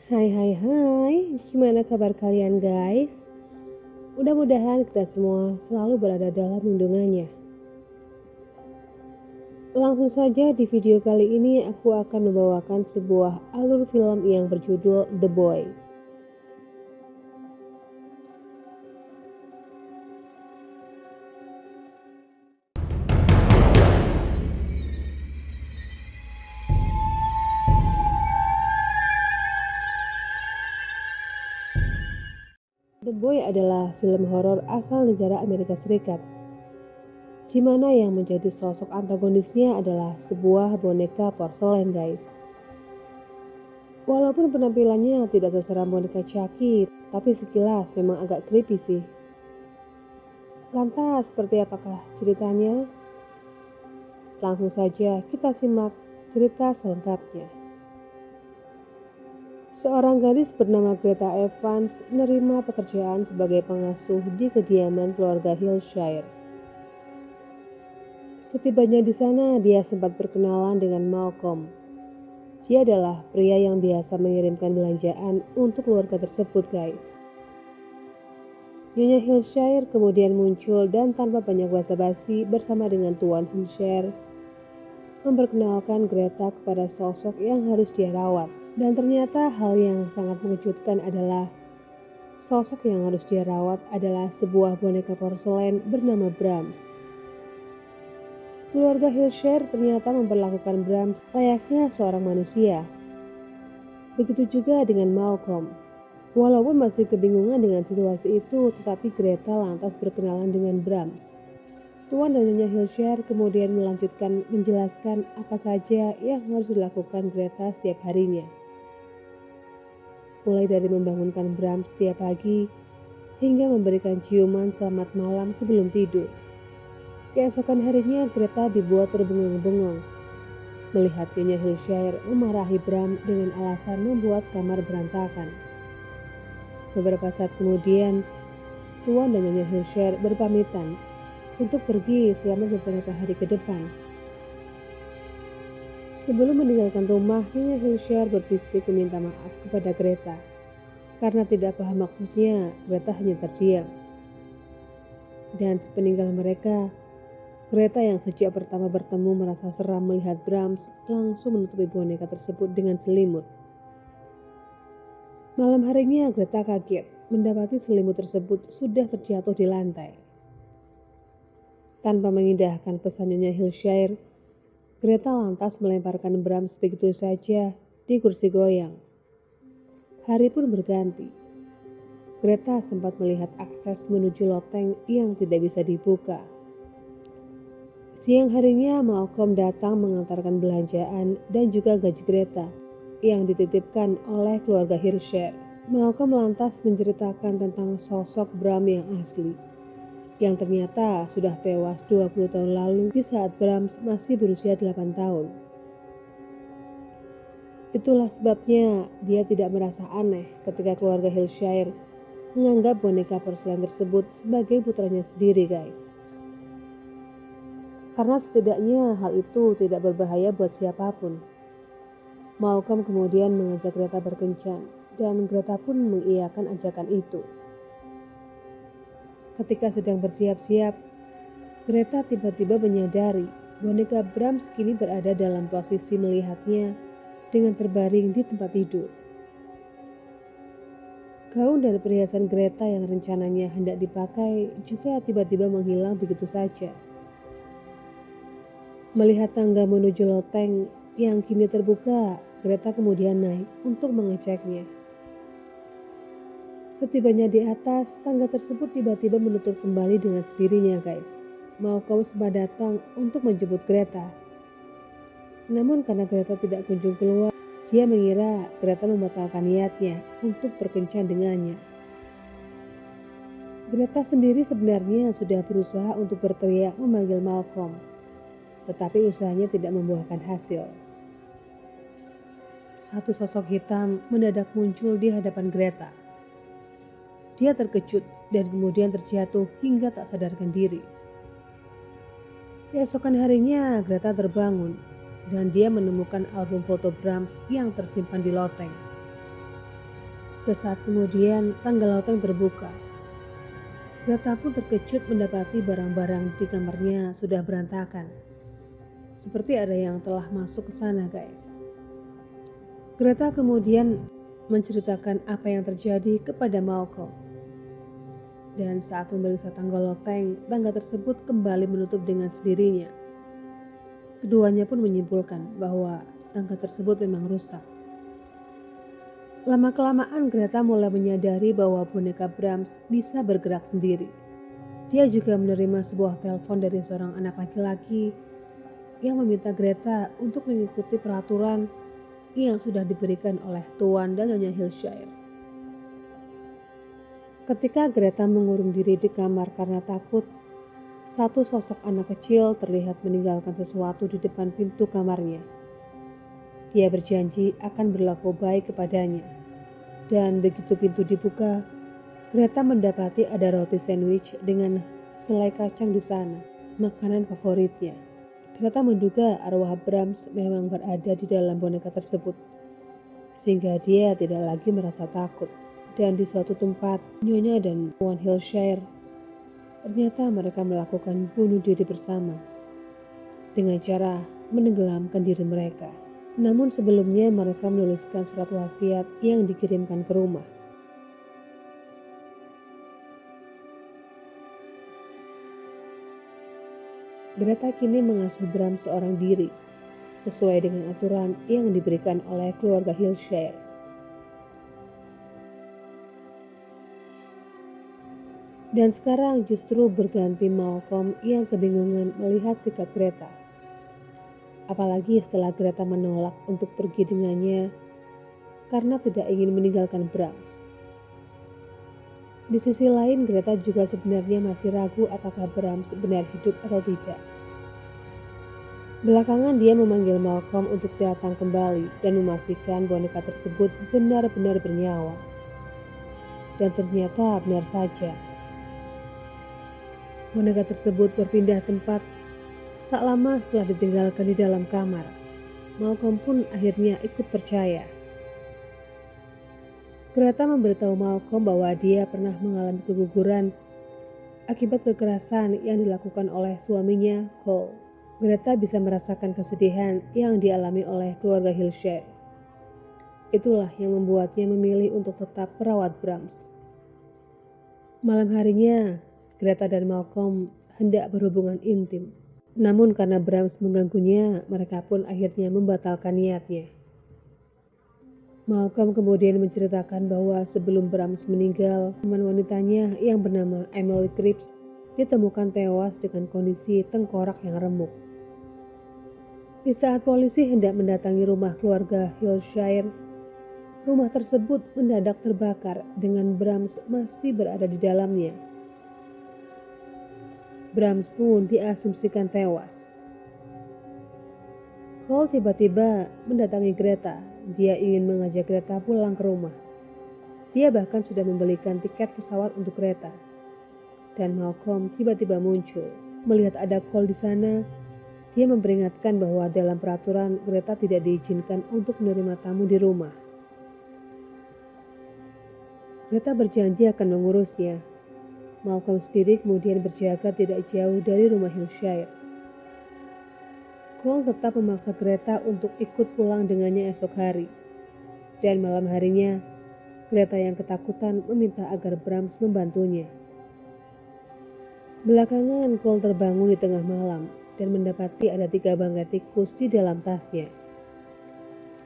Hai, gimana kabar kalian guys? Mudah-mudahan kita semua selalu berada dalam lindungannya. Langsung saja di video kali ini aku akan membawakan sebuah alur film yang berjudul The Boy. The Boy adalah film horor asal negara Amerika Serikat, di mana yang menjadi sosok antagonisnya adalah sebuah boneka porselen guys. Walaupun penampilannya tidak seseram boneka Chucky, tapi sekilas memang agak creepy sih. Lantas seperti apakah ceritanya? Langsung saja kita simak cerita selengkapnya. Seorang gadis bernama Greta Evans menerima pekerjaan sebagai pengasuh di kediaman keluarga Hillshire. Setibanya di sana, dia sempat berkenalan dengan Malcolm. Dia adalah pria yang biasa mengirimkan belanjaan untuk keluarga tersebut, guys. Nyonya Hillshire kemudian muncul dan tanpa banyak basa-basi bersama dengan Tuan Hillshire memperkenalkan Greta kepada sosok yang harus dia rawat. Dan ternyata hal yang sangat mengejutkan adalah sosok yang harus dia rawat adalah sebuah boneka porselen bernama Brahms. Keluarga Hillshire ternyata memperlakukan Brahms layaknya seorang manusia. Begitu juga dengan Malcolm. Walaupun masih kebingungan dengan situasi itu, tetapi Greta lantas berkenalan dengan Brahms. Tuan dan Nyonya Hillshire kemudian melanjutkan menjelaskan apa saja yang harus dilakukan Greta setiap harinya. Mulai dari membangunkan Brahms setiap pagi, hingga memberikan ciuman selamat malam sebelum tidur. Keesokan harinya Greta dibuat terbengong-bengong, melihat Nyonya Hillshire memarahi Brahms dengan alasan membuat kamar berantakan. Beberapa saat kemudian, Tuan dan Nyonya Hillshire berpamitan untuk pergi selama beberapa hari ke depan. Sebelum meninggalkan rumah, Nyonya Hillshire berbisik meminta maaf kepada Greta. Karena tidak paham maksudnya, Greta hanya terdiam. Dan sepeninggal mereka, Greta yang sejak pertama bertemu merasa seram melihat Brahms langsung menutupi boneka tersebut dengan selimut. Malam harinya Greta kaget mendapati selimut tersebut sudah terjatuh di lantai. Tanpa mengindahkan pesan Nyonya Hillshire, Greta lantas melemparkan Brahms begitu saja di kursi goyang. Hari pun berganti. Greta sempat melihat akses menuju loteng yang tidak bisa dibuka. Siang harinya Malcolm datang mengantarkan belanjaan dan juga gaji Greta yang dititipkan oleh keluarga Hillshire. Malcolm lantas menceritakan tentang sosok Brahms yang asli, yang ternyata sudah tewas 20 tahun lalu di saat Brahms masih berusia 8 tahun. Itulah sebabnya dia tidak merasa aneh ketika keluarga Hillshire menganggap boneka porselen tersebut sebagai putranya sendiri, guys. Karena setidaknya hal itu tidak berbahaya buat siapapun. Malcolm kemudian mengajak Greta berkencan dan Greta pun mengiyakan ajakan itu. Ketika sedang bersiap-siap, Greta tiba-tiba menyadari boneka Brahms kini berada dalam posisi melihatnya dengan terbaring di tempat tidur. Gaun dan perhiasan Greta yang rencananya hendak dipakai juga tiba-tiba menghilang begitu saja. Melihat tangga menuju loteng yang kini terbuka, Greta kemudian naik untuk mengeceknya. Setibanya di atas, tangga tersebut tiba-tiba menutup kembali dengan sendirinya, guys. Malcolm sempat datang untuk menjemput Greta. Namun karena Greta tidak kunjung keluar, dia mengira Greta membatalkan niatnya untuk berkencan dengannya. Greta sendiri sebenarnya sudah berusaha untuk berteriak memanggil Malcolm, tetapi usahanya tidak membuahkan hasil. Satu sosok hitam mendadak muncul di hadapan Greta. Dia terkejut dan kemudian terjatuh hingga tak sadarkan diri. Keesokan harinya Greta terbangun dan dia menemukan album foto Brahms yang tersimpan di loteng. Sesaat kemudian tangga loteng terbuka. Greta pun terkejut mendapati barang-barang di kamarnya sudah berantakan. Seperti ada yang telah masuk ke sana, guys. Greta kemudian menceritakan apa yang terjadi kepada Malcolm. Dan saat memeriksa tangga loteng, tangga tersebut kembali menutup dengan sendirinya. Keduanya pun menyimpulkan bahwa tangga tersebut memang rusak. Lama-kelamaan Greta mulai menyadari bahwa boneka Brahms bisa bergerak sendiri. Dia juga menerima sebuah telepon dari seorang anak laki-laki yang meminta Greta untuk mengikuti peraturan yang sudah diberikan oleh Tuan dan Nyonya Hillshire. Ketika Greta mengurung diri di kamar karena takut, satu sosok anak kecil terlihat meninggalkan sesuatu di depan pintu kamarnya. Dia berjanji akan berlaku baik kepadanya. Dan begitu pintu dibuka, Greta mendapati ada roti sandwich dengan selai kacang di sana, makanan favoritnya. Greta menduga arwah Brahms memang berada di dalam boneka tersebut, sehingga dia tidak lagi merasa takut. Dan di suatu tempat, Nyonya dan Tuan Hillshire, ternyata mereka melakukan bunuh diri bersama dengan cara menenggelamkan diri mereka. Namun sebelumnya mereka menuliskan surat wasiat yang dikirimkan ke rumah. Greta kini mengasuh Brahms seorang diri, sesuai dengan aturan yang diberikan oleh keluarga Hillshire. Dan sekarang justru berganti Malcolm yang kebingungan melihat sikap Greta. Apalagi setelah Greta menolak untuk pergi dengannya karena tidak ingin meninggalkan Brahms. Di sisi lain, Greta juga sebenarnya masih ragu apakah Brahms benar hidup atau tidak. Belakangan dia memanggil Malcolm untuk datang kembali dan memastikan boneka tersebut benar-benar bernyawa. Dan ternyata benar saja. Boneka tersebut berpindah tempat. Tak lama setelah ditinggalkan di dalam kamar, Malcolm pun akhirnya ikut percaya. Greta memberitahu Malcolm bahwa dia pernah mengalami keguguran akibat kekerasan yang dilakukan oleh suaminya, Cole. Greta bisa merasakan kesedihan yang dialami oleh keluarga Hillshire. Itulah yang membuatnya memilih untuk tetap merawat Brahms. Malam harinya, Greta dan Malcolm hendak berhubungan intim. Namun karena Brahms mengganggunya, mereka pun akhirnya membatalkan niatnya. Malcolm kemudian menceritakan bahwa sebelum Brahms meninggal, teman wanitanya yang bernama Emily Cripps ditemukan tewas dengan kondisi tengkorak yang remuk. Di saat polisi hendak mendatangi rumah keluarga Hillshire, rumah tersebut mendadak terbakar dengan Brahms masih berada di dalamnya. Brahms pun diasumsikan tewas. Cole tiba-tiba mendatangi Greta. Dia ingin mengajak Greta pulang ke rumah. Dia bahkan sudah membelikan tiket pesawat untuk Greta. Dan Malcolm tiba-tiba muncul. Melihat ada Cole di sana, dia memperingatkan bahwa dalam peraturan Greta tidak diizinkan untuk menerima tamu di rumah. Greta berjanji akan mengurusnya. Malcolm sendiri kemudian berjaga tidak jauh dari rumah Hillshire. Cole tetap memaksa Greta untuk ikut pulang dengannya esok hari. Dan malam harinya, Greta yang ketakutan meminta agar Brahms membantunya. Belakangan Cole terbangun di tengah malam dan mendapati ada 3 bangkai tikus di dalam tasnya.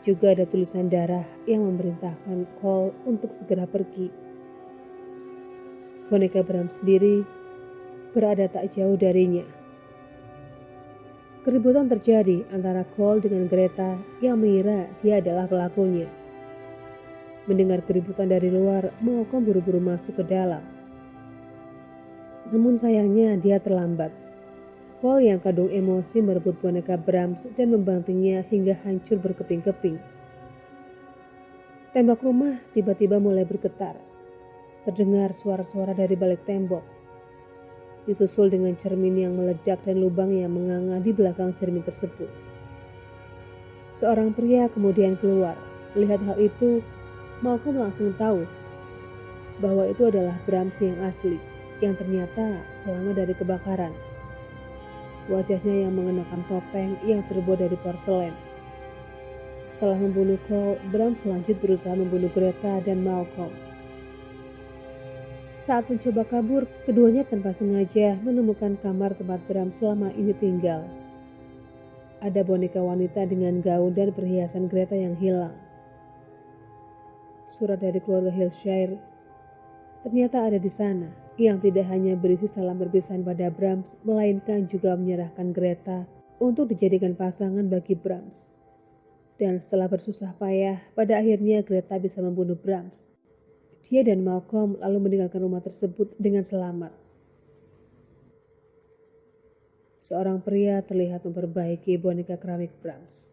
Juga ada tulisan darah yang memerintahkan Cole untuk segera pergi. Boneka Brahms sendiri berada tak jauh darinya. Keributan terjadi antara Cole dengan Greta yang mengira dia adalah pelakunya. Mendengar keributan dari luar, Malcolm buru-buru masuk ke dalam. Namun sayangnya dia terlambat. Cole yang kadung emosi merebut boneka Brahms dan membantingnya hingga hancur berkeping-keping. Tembok rumah tiba-tiba mulai bergetar. Terdengar suara-suara dari balik tembok. Disusul dengan cermin yang meledak dan lubang yang menganga di belakang cermin tersebut. Seorang pria kemudian keluar. Melihat hal itu, Malcolm langsung tahu bahwa itu adalah Brahms yang asli, yang ternyata selamat dari kebakaran. Wajahnya yang mengenakan topeng yang terbuat dari porselen. Setelah membunuh Cole, Brahms lanjut berusaha membunuh Greta dan Malcolm. Saat mencoba kabur, keduanya tanpa sengaja menemukan kamar tempat Brahms selama ini tinggal. Ada boneka wanita dengan gaun dan perhiasan Greta yang hilang. Surat dari keluarga Hillshire ternyata ada di sana, yang tidak hanya berisi salam perpisahan pada Brahms, melainkan juga menyerahkan Greta untuk dijadikan pasangan bagi Brahms. Dan setelah bersusah payah, pada akhirnya Greta bisa membunuh Brahms. Dia dan Malcolm lalu meninggalkan rumah tersebut dengan selamat. Seorang pria terlihat memperbaiki boneka keramik Brahms.